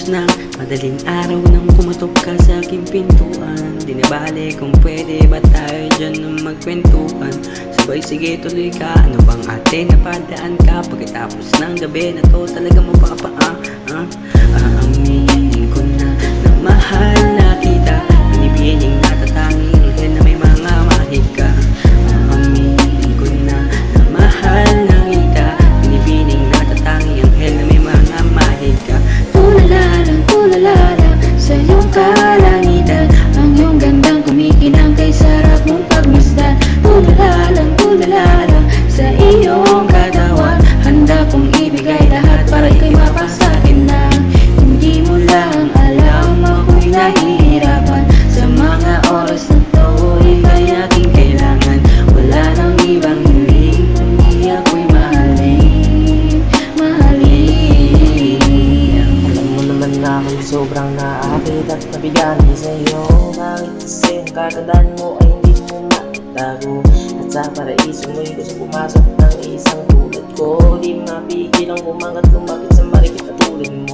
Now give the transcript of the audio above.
Pagkatapos ng madaling araw nang kumatok ka sa aking pintuan, di na bale kung pwede ba tayo dyan na magkwentuhan. Sabay sige tuloy ka, ano bang atin napadaan ka? Pagkatapos ng gabi na to talaga aaminin ko na mahal na kita. Binibining natatanging rin na may mga mahig ka. Aaminin ko na mahal na kita. Binibining natatanging anghel na may mga mahig ka. Tulala lang sa iyong kalangitan. Ang iyong gandang kumikinang kay sarap mong pagmasdan. Tulala lang sa iyong katawan. Handa kong ibigay lahat para ika'y mapasakin na. Hindi mo lang alam ako'y nahihirapan. Sa mga oras na to, ika'y aking kailangan. Wala nang ibang hiling, kundi ako'y mahalin. Alam mo naman na ako'y sobrang naakit at nabigani sa'yo. Bakit kasi ang katandaan mo ay hindi mo maitago? At sa paraiso mo'y gusto pumasok ng isang tulad ko. Di mapigil ang umangat lumapit sa marikit na tulad mo.